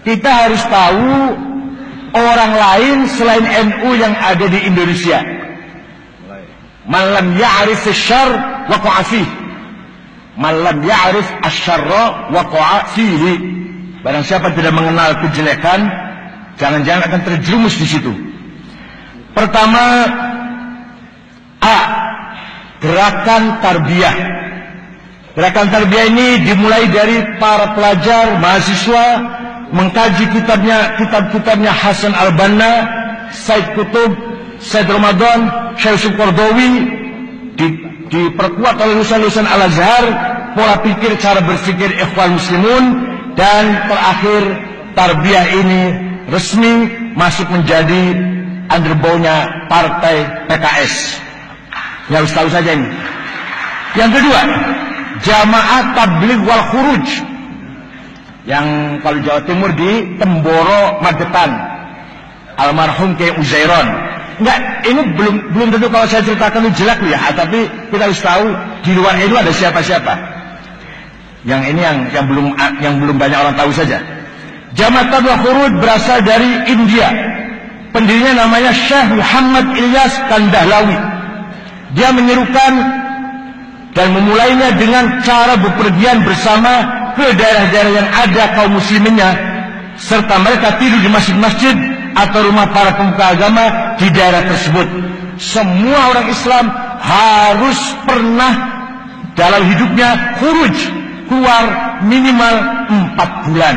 Kita harus tahu orang lain selain NU yang ada di Indonesia. Man lam ya'rif asy-syarr waqa'a fihi. Man lam ya'rif asy-syarra waqa'a fihi. Barang siapa tidak mengenal kejelekan, jangan-jangan akan terjerumus di situ. Pertama, A. Gerakan tarbiyah. Gerakan tarbiyah ini dimulai dari para pelajar, mahasiswa mengkaji kitab-kitabnya Hasan al-Banna, Said Qutb, Said Ramadan, Syekh Yusuf Qaradawi, diperkuat oleh lulusan-lulusan Al-Azhar, pola pikir, cara berpikir ikhwan muslimun, dan terakhir tarbiyah ini resmi masuk menjadi underbownya partai PKS. Ya harus tahu saja ini. Yang kedua, Jamaah Tabligh wal Khuruj, yang kalau Jawa Timur di Temboro, Magetan, almarhum Kiai Uzairon. Enggak, ini belum tentu kalau saya ceritakan itu jelek ya, tapi kita harus tahu di luar itu ada siapa-siapa. Yang ini yang belum banyak orang tahu saja. Jamaah Tabligh wal Khuruj berasal dari India. Pendirinya namanya Syekh Muhammad Ilyas Kandahlawi. Dia menyerukan dan memulainya dengan cara bepergian bersama ke daerah-daerah yang ada kaum musliminnya, serta mereka tidur di masjid-masjid atau rumah para pemuka agama di daerah tersebut. Semua orang Islam harus pernah dalam hidupnya khuruj, keluar minimal 4 bulan.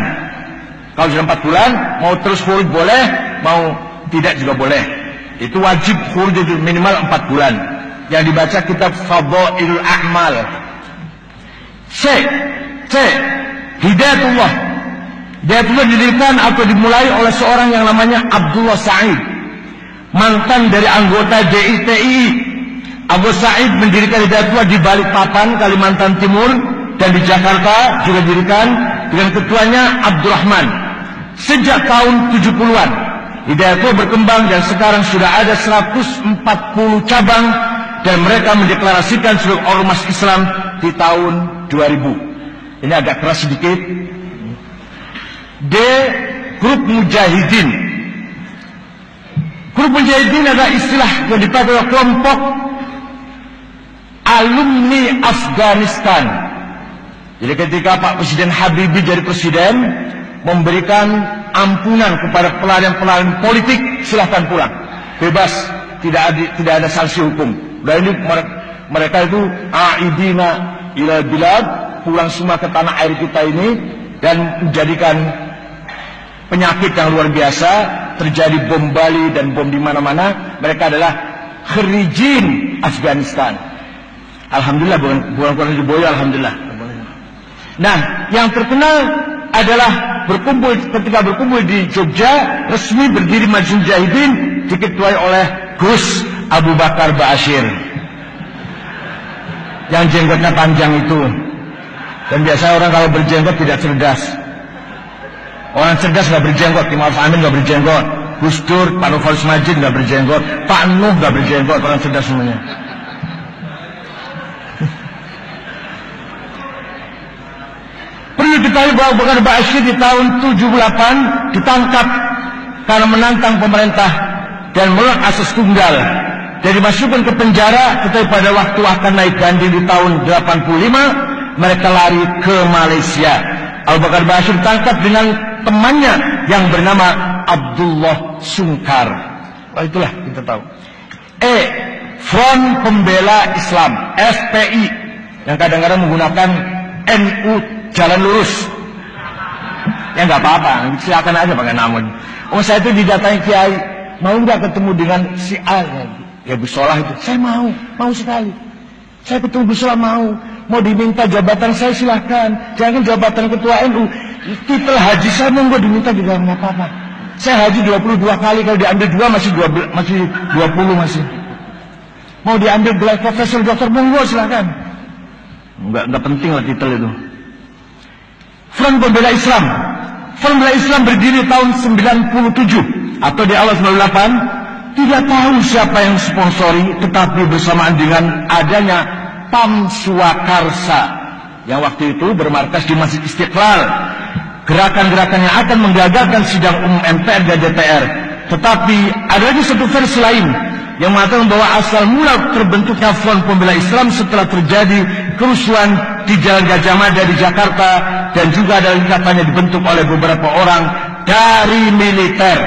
Kalau sudah 4 bulan, mau terus khuruj boleh, mau tidak juga boleh. Itu wajib khuruj minimal 4 bulan. Yang dibaca kitab Fadhailul A'mal. C. Hidayatullah. Hidayatullah didirikan atau dimulai oleh seorang yang namanya Abdullah Sa'id, mantan dari anggota DITI. Abu Sa'id mendirikan Hidayatullah di Balikpapan, Kalimantan Timur, dan di Jakarta juga didirikan dengan ketuanya Abdurrahman. Sejak tahun 70-an, Hidayatullah berkembang dan sekarang sudah ada 140 cabang, dan mereka mendeklarasikan seluruh ormas Islam di tahun 2000. Ini agak keras sedikit. D. Grup Mujahidin. Grup Mujahidin adalah istilah yang dipakai oleh kelompok alumni Afghanistan. Jadi ketika Pak Presiden Habibie jadi presiden, memberikan ampunan kepada pelarian-pelarian politik, silahkan pulang, bebas, tidak ada sanksi hukum. Dan ini mereka itu aidina ila bilad, pulang semua ke tanah air kita ini, dan menjadikan penyakit yang luar biasa, terjadi bom Bali dan bom di mana-mana. Mereka adalah kharijin Afghanistan. Alhamdulillah, bukan Quran Boyo, alhamdulillah. Nah, yang terkenal adalah ketika berkumpul di Jogja, resmi berdiri Majelis Mujahidin, diketuai oleh Gus Abu Bakar Ba'asyir, yang jenggotnya panjang itu. Dan biasanya orang kalau berjenggot tidak cerdas. Orang cerdas nggak berjenggot. Imam Amin nggak berjenggot, Gus Dur, Pak Nufal Majid nggak berjenggot, Pak Nuh nggak berjenggot. Orang cerdas semuanya. Perlu diketahui bahwa Abu Bakar Ba'asyir di tahun 78 ditangkap karena menantang pemerintah dan menolak asas tunggal, dan dimasukkan ke penjara. Tetapi pada waktu akan naik banding di tahun 85, mereka lari ke Malaysia. Abu Bakar Ba'asyir ditangkap dengan temannya yang bernama Abdullah Sungkar. Oh, itulah kita tahu. E. Front Pembela Islam, FPI, yang kadang-kadang menggunakan NU jalan lurus. Ya nggak apa-apa, silakan aja pakai namun. Oh, saya itu didatangi kiai, mau nggak ketemu dengan si A? Ya Busolah itu, saya mau sekali. Saya ketemu Busolah mau diminta jabatan saya silahkan. Jangan jabatan ketua NU, titel haji saya mau diminta juga nggak apa-apa. Saya haji 22 kali, kalau diambil 2 masih 20 masih. Mau diambil gelar profesor dokter monggo silahkan. Nggak penting lah titel itu. Front Pembela Islam. Front Pembela Islam berdiri tahun 97 atau di awal 98. Tidak tahu siapa yang sponsori, tetapi bersamaan dengan adanya PAM Swakarsa yang waktu itu bermarkas di Masjid Istiqlal, gerakan-gerakan yang akan menggagalkan sidang umum MPR dan DPR. Tetapi ada lagi satu versi lain yang mengatakan bahwa asal mula terbentuknya Front Pembela Islam setelah terjadi kerusuhan di Jalan Gajah Mada di Jakarta, dan juga ada katanya dibentuk oleh beberapa orang dari militer.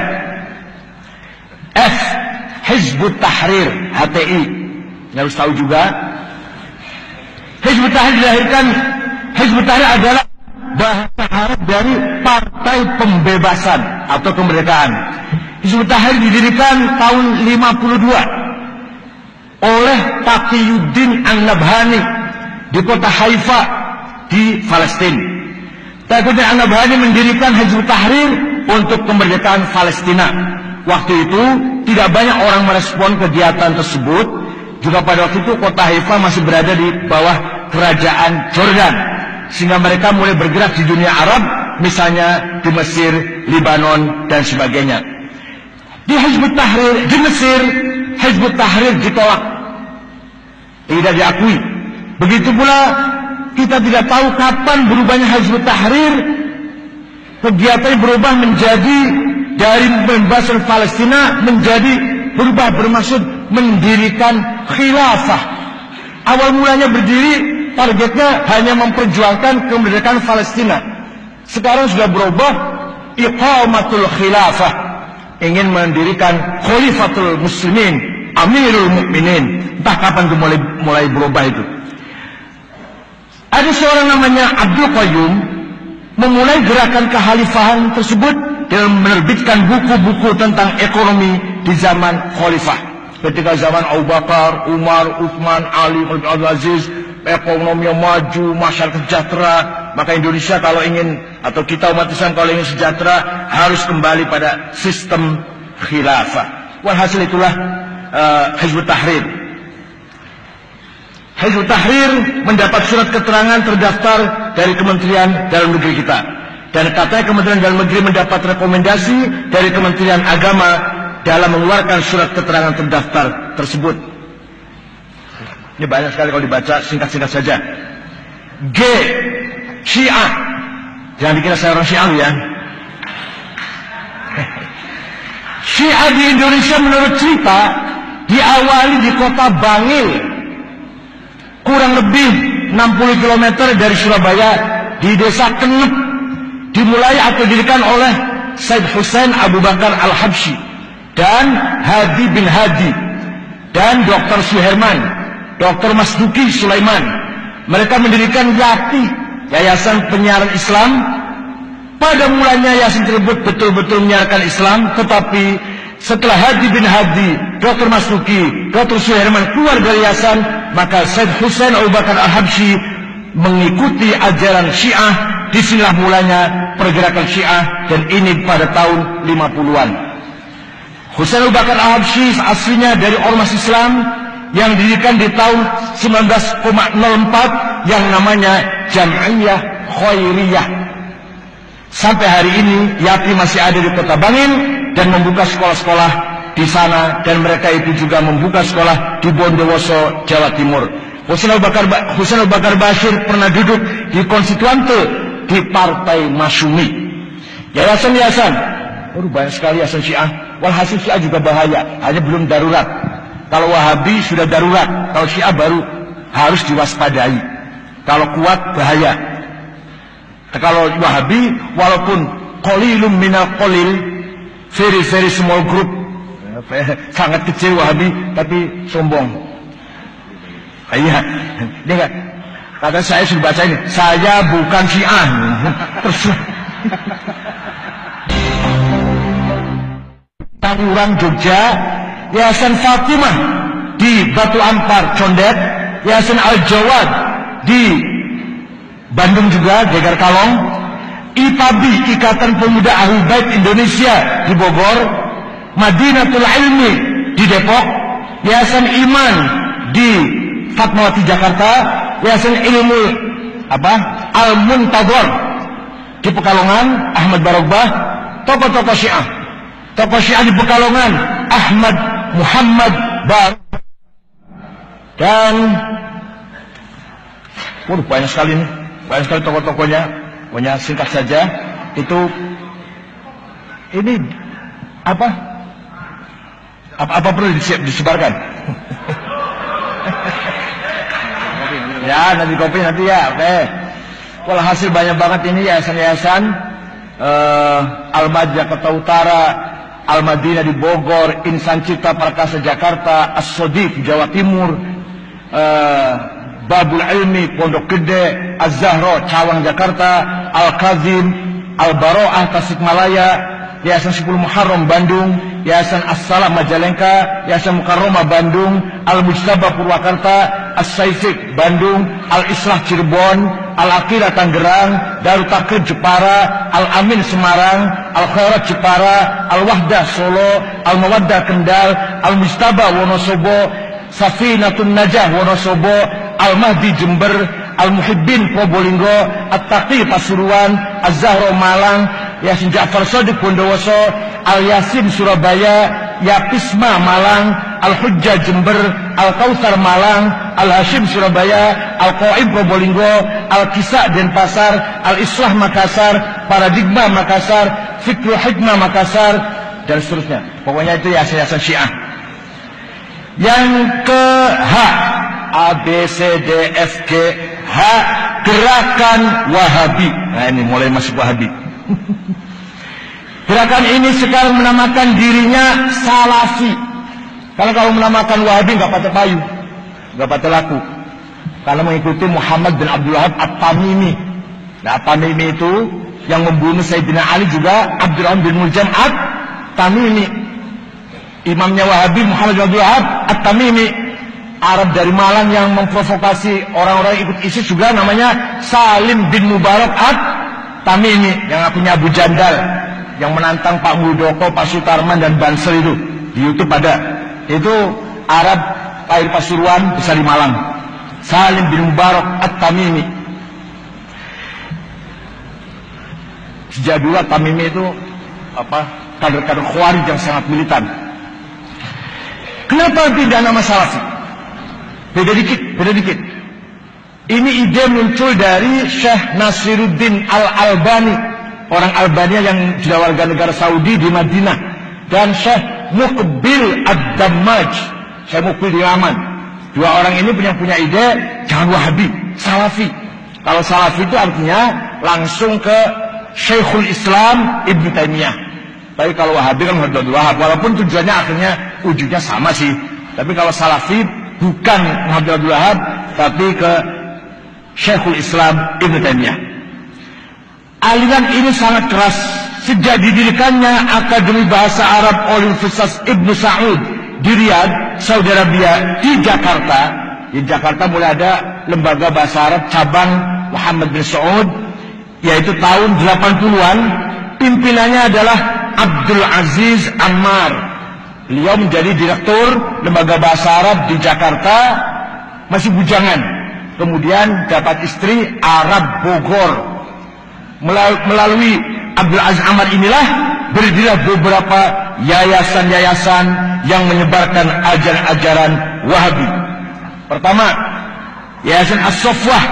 F. Hizbut Tahrir, HTI. Harus tahu juga, Hizbut Tahrir dilahirkan. Hizbut Tahrir adalah bahasa Arab dari Partai Pembebasan atau Kemerdekaan. Hizbut Tahrir didirikan tahun 52 oleh Taqiyuddin An-Nabhani di kota Haifa di Palestina. Taqiyuddin An-Nabhani mendirikan Hizbut Tahrir untuk kemerdekaan Palestina. Waktu itu tidak banyak orang merespon kegiatan tersebut. Juga pada waktu itu kota Haifa masih berada di bawah kerajaan Jordan, sehingga mereka mulai bergerak di dunia Arab, misalnya di Mesir, Libanon, dan sebagainya. Di Hizbut Tahrir di Mesir, Hizbut Tahrir ditolak, tidak diakui. Begitu pula kita tidak tahu kapan berubahnya Hizbut Tahrir. Kegiatannya berubah menjadi dari pembebasan Palestina menjadi berubah bermaksud mendirikan khilafah. Awal mulanya berdiri, targetnya hanya memperjuangkan kemerdekaan Palestina. Sekarang sudah berubah, iqamatul khilafah, ingin mendirikan khalifatul muslimin, amirul mukminin. Entah kapan itu mulai berubah itu. Ada seorang namanya Abdul Qayyum memulai gerakan kekhalifahan tersebut dengan menerbitkan buku-buku tentang ekonomi di zaman khalifah. Ketika zaman Abu Bakar, Umar, Uthman, Ali, Abdul Aziz, ekonomi yang maju, masyarakat sejahtera, maka Indonesia kalau ingin, atau kita umat Islam kalau ingin sejahtera, harus kembali pada sistem khilafah. Walhasil itulah Hizbut Tahrir. Hizbut Tahrir mendapat surat keterangan terdaftar dari Kementerian Dalam Negeri kita. Dan katanya Kementerian Dalam Negeri mendapat rekomendasi dari Kementerian Agama dalam mengeluarkan surat keterangan terdaftar tersebut. Ini banyak sekali kalau dibaca, singkat-singkat saja. G. Syiah. Jangan dikira saya orang Syiah ya. Syiah di Indonesia menurut cerita diawali di kota Bangil, kurang lebih 60 km dari Surabaya, di desa Kenep. Dimulai atau didirikan oleh Said Hussein Abu Bakar Al-Habsyi dan Hadi bin Hadi dan Dr. Suherman, Dr. Masduki Sulaiman. Mereka mendirikan YAPI, Yayasan Penyiaran Islam. Pada mulanya yayasan tersebut betul-betul menyiarkan Islam, tetapi setelah Hadi bin Hadi, Dr. Masduki, Dr. Suherman keluar dari yayasan, maka Said Hussein Abu Bakar Al-Habsyi mengikuti ajaran Syiah. Disinilah mulanya pergerakan Syiah, dan ini pada tahun 50-an. Hussein Abu Bakar Al-Habsyi aslinya dari ormas Islam yang didirikan di tahun 1904 yang namanya Jam'iyah Khairiyah. Sampai hari ini YAPI masih ada di kota Bangil dan membuka sekolah-sekolah di sana, dan mereka itu juga membuka sekolah di Bondowoso, Jawa Timur. Hussein Abu Bakar Bashir pernah duduk di konstituante di Partai Masyumi. Yayasan-yayasan, banyak sekali yayasan Syiah. Walhasil Syiah juga bahaya, hanya belum darurat. Kalau Wahabi sudah darurat, kalau Syiah baru harus diwaspadai. Kalau kuat bahaya. Kalau Wahabi, walaupun qalilum minal qalil, very very small group, sangat kecil Wahabi, tapi sombong. Iya, dia enggak. Kata saya sudah baca ini, saya bukan Syiah. Terus Tangerang, Jogja, Yayasan Fatimah di Batu Ampar, Condet, Yayasan Al-Jawad di Bandung juga, Gegar Kalong, IPABI, Ikatan Pemuda Ahlul Bait Indonesia di Bogor, Madinatul Ilmi di Depok, Yayasan Iman di Fatmawati, Jakarta, Yayasan Ilmu Al-Muntadhar di Pekalongan, Ahmad Barogbah, tokoh-tokoh Syiah. Tokoh Syiah di Pekalongan, Ahmad Muhammad Bar, dan banyak sekali nih, banyak sekali tokoh-tokohnya. Pokoknya singkat saja, itu ini apa perlu disebarkan? Ya, nanti kopi nanti ya. Oke. Walhasil banyak banget ini yayasan-yayasan. Al-Mad Jakarta Utara, Al-Madinah di Bogor, Insan Cipta Prakasa Jakarta, As-Sodiq Jawa Timur, Babul Ilmi Pondok Gede, Az-Zahra Cawang Jakarta, Al-Kazim Al-Baro'ah Tasikmalaya, Yayasan 10 Muharram Bandung, Yayasan As-Salam Majalengka, Yayasan Mukarramah Bandung, Al-Mujtaba Purwakarta, As-Saifik Bandung, Al-Islah Cirebon, Al-Aqidah Tangerang, Darut Taqlid Jepara, Al-Amin Semarang, Al-Khairat Jepara, Al-Wahdah Solo, Al-Mawaddah Kendal, Al-Mujtaba Wonosobo, Safinatun Najah Wonosobo, Al-Mahdi Jember, Al-Muhibbin Probolinggo, At-Taqi Pasuruan, Az-Zahra Malang, Yasin Ja'far Shadiq Bondowoso, Al-Yasin Surabaya, Yapisma Malang, Al-Hujjah Jember, Al-Kautsar Malang, Al-Hashim Surabaya, Al-Qaim Probolinggo, Al-Kisah Denpasar, Al-Islah Makassar, Paradigma Makassar, Fikrul Hikmah Makassar, dan seterusnya. Pokoknya itu yayasan Syiah. Yang ke H, A, B, C, D, F, G, H, Gerakan Wahabi. Nah ini mulai masuk Wahabi. Gerakan ini sekarang menamakan dirinya Salafi. Kalau menamakan Wahabi nggak patah payu, nggak patah laku. Karena mengikuti Muhammad bin Abdul Wahab At-Tamimi. Nah At-Tamimi itu yang membunuh Sayyidina Ali juga Abdurrahman bin Muljam At-Tamimi. Imamnya Wahabi Muhammad bin Abdul Wahab At-Tamimi. Arab dari Malang yang memprovokasi orang-orang ikut ISIS juga namanya Salim bin Mubarak At-Tamimi, yang punya Abu Jandal, yang menantang Pak Muldoko, Pak Sutarman dan Bansel itu di YouTube ada. Itu Arab lahir Pasuruan, besar di Malang. Salim bin Mubarak At-Tamimi. Sejak dulu At-Tamimi itu kader-kader Khawarij yang sangat militan. Kenapa tidak nama Salafi? Beda dikit. Ini ide muncul dari Syekh Nasiruddin Al-Albani, orang Albania yang juga warga negara Saudi di Madinah, dan Syekh Muqbil Ad-Dammaj, Syekh Muqbil di Yaman. Dua orang ini punya ide jangan Wahabi, Salafi. Kalau Salafi itu artinya langsung ke Syekhul Islam Ibn Taimiyah. Tapi kalau Wahabi kan Abdul Wahab, walaupun tujuannya akhirnya ujungnya sama sih. Tapi kalau Salafi bukan Muhammad Abdul Wahab, tapi ke Syekhul Islam Ibn Taimiyah. Aliran ini sangat keras. Sejak didirikannya Akademi Bahasa Arab Universitas Ibn Saud di Riyadh, Saudi Arabia, di Jakarta. Di Jakarta mulai ada lembaga bahasa Arab cabang Muhammad bin Saud, yaitu tahun 80-an. Pimpinannya adalah Abdul Aziz Ammar. Beliau menjadi direktur lembaga bahasa Arab di Jakarta, masih bujangan. Kemudian dapat istri Arab Bogor. Melalui Abdul Aziz Ammar inilah berdirilah beberapa yayasan-yayasan yang menyebarkan ajaran-ajaran Wahabi. Pertama, Yayasan As-Sofwah.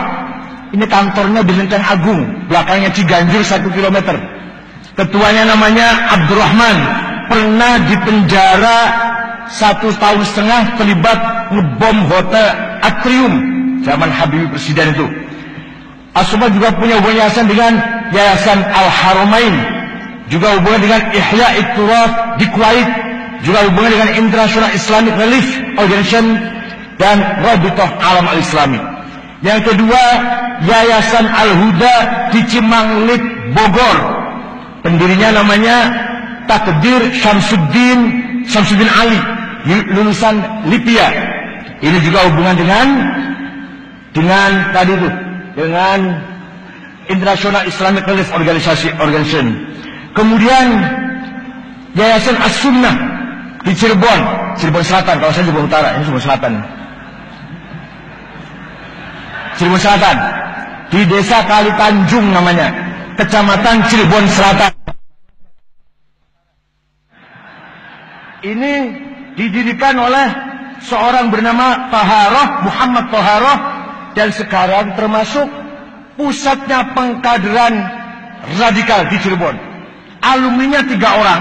Ini kantornya di Lenteng Agung, belakangnya Ciganjur 1 km. Ketuanya namanya Abdurrahman. Pernah dipenjara 1,5 tahun terlibat ngebom hotel Atrium zaman Habibie presiden itu. As-Sofwah juga punya hubungan yayasan dengan Yayasan Al-Haramain, juga hubungan dengan Ihya It-Turaf di Kuwait, juga hubungan dengan International Islamic Relief Organization dan Rabithah Alam Al-Islami. Yang kedua, Yayasan Al-Huda di Cimanglit, Bogor. Pendirinya namanya Takdir Syamsuddin Ali, lulusan Libya. Ini juga hubungan dengan tadi itu, dengan International Islamic Relief Organization. Kemudian Yayasan As-Sunnah di Cirebon Selatan. Kalau saya Cirebon Utara, ini Cirebon Selatan. Cirebon Selatan di Desa Kali Tanjung namanya, Kecamatan Cirebon Selatan. Ini didirikan oleh seorang bernama Muhammad Taharoh, dan sekarang termasuk pusatnya pengkaderan radikal di Cirebon. Alumninya 3 orang.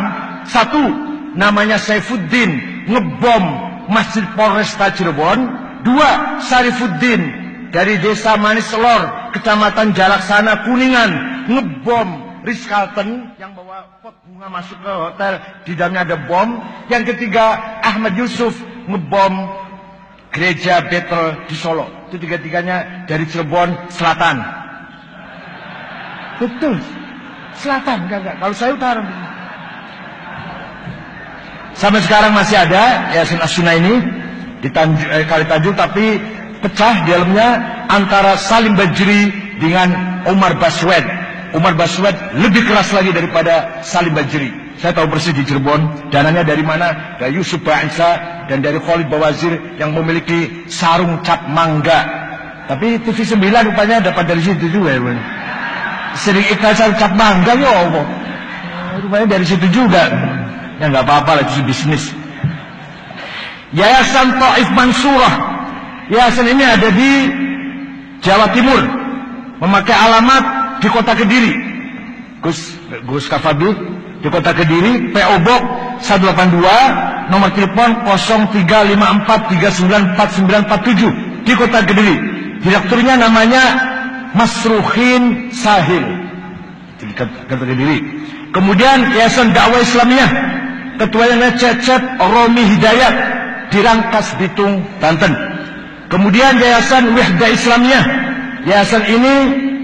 1 namanya Saifuddin, ngebom Masjid Polresta Cirebon. 2 Syarifuddin dari Desa Maniselor, Kecamatan Jalaksana, Kuningan, ngebom Ritz-Carlton yang bawa pot bunga masuk ke hotel, di dalamnya ada bom. Yang ketiga Ahmad Yusuf, ngebom Gereja Bethel di Solo. Itu 3-tiganya dari Cirebon Selatan. Betul, Selatan, enggak. Kalau saya utara. Sampai sekarang masih ada Yayasan As-Sunnah ini di Kali Tanjung, tapi pecah di dalamnya antara Salim Bajri dengan Umar Baswed. Umar Baswed lebih keras lagi daripada Salim Bajri. Saya tahu persis di Cirebon, dananya dari mana? Dari Yusuf Ba'isa dan dari Khalid Bawazir yang memiliki sarung cap mangga. Tapi TV 9 rupanya dapat dari situ juga ya. Sering iklan sarung cap mangga ya Allah. Rupanya dari situ juga. Ya nggak apa-apa lah, itu bisnis. Yayasan Taif Mansurah. Yayasan ini ada di Jawa Timur, memakai alamat di Kota Kediri. Gus Kafabi di Kota Kediri, PO Box 182, nomor telepon 0354394947 di Kota Kediri. Direkturnya namanya Masruhin Sahil di Kota Kediri. Kemudian Yayasan Dakwah Islamiyah, ketuanya Cecep Romi Hidayat di Rangkas Bitung, Banten. Kemudian Yayasan Wihda Islamiyah. Yayasan ini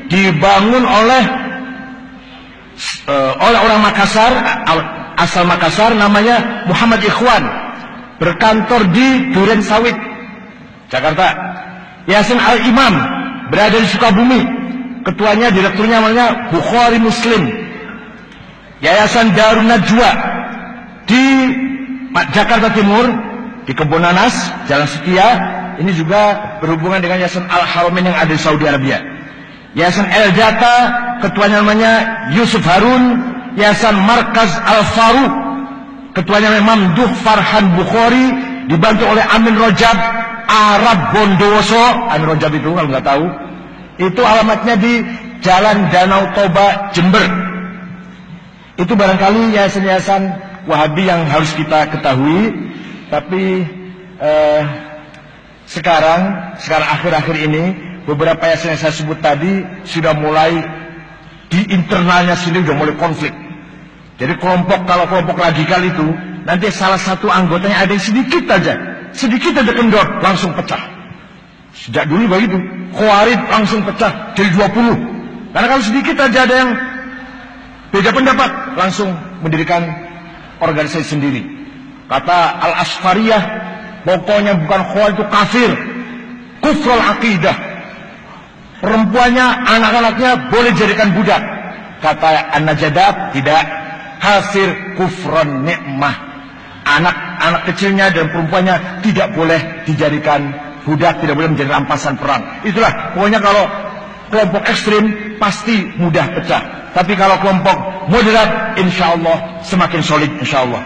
dibangun oleh orang Makassar, asal Makassar, namanya Muhammad Ikhwan, berkantor di Duren Sawit, Jakarta. Yayasan Al-Imam berada di Sukabumi, ketuanya, direkturnya namanya Bukhari Muslim. Yayasan Darun Najwa di Jakarta Timur, di Kebonanas, Jalan Setia. Ini juga berhubungan dengan Yayasan Al-Haramain yang ada di Saudi Arabia. Yayasan El Jata, ketuanya namanya Yusuf Harun. Yayasan Markaz Al-Faruq, ketuanya Mamduh Farhan Bukhari, dibantu oleh Amin Rojab Arab Bondowoso. Amin Rojab itu kalau nggak tahu, itu alamatnya di Jalan Danau Toba, Jember. Itu barangkali yayasan-yayasan Wahabi yang harus kita ketahui. Tapi sekarang akhir-akhir ini beberapa yayasan yang saya sebut tadi sudah mulai di internalnya sendiri sudah mulai konflik. Jadi kalau kelompok radikal itu nanti salah satu anggotanya ada yang sedikit aja kendor, langsung pecah. Sejak dulu begitu, Khawarij langsung pecah jadi 20. Karena kalau sedikit aja ada yang beda pendapat, langsung mendirikan organisasi sendiri. Kata Al-Asfariyah, pokoknya bukan Khawarij itu kafir, kufrul aqidah. Perempuannya, anak-anaknya boleh jadikan budak. Kata An-Najadat, tidak, hasir kufron nikmah. Anak-anak kecilnya dan perempuannya tidak boleh dijadikan budak, tidak boleh menjadi rampasan perang. Itulah, pokoknya kalau kelompok ekstrim pasti mudah pecah. Tapi kalau kelompok moderat, insya Allah semakin solid, insya Allah.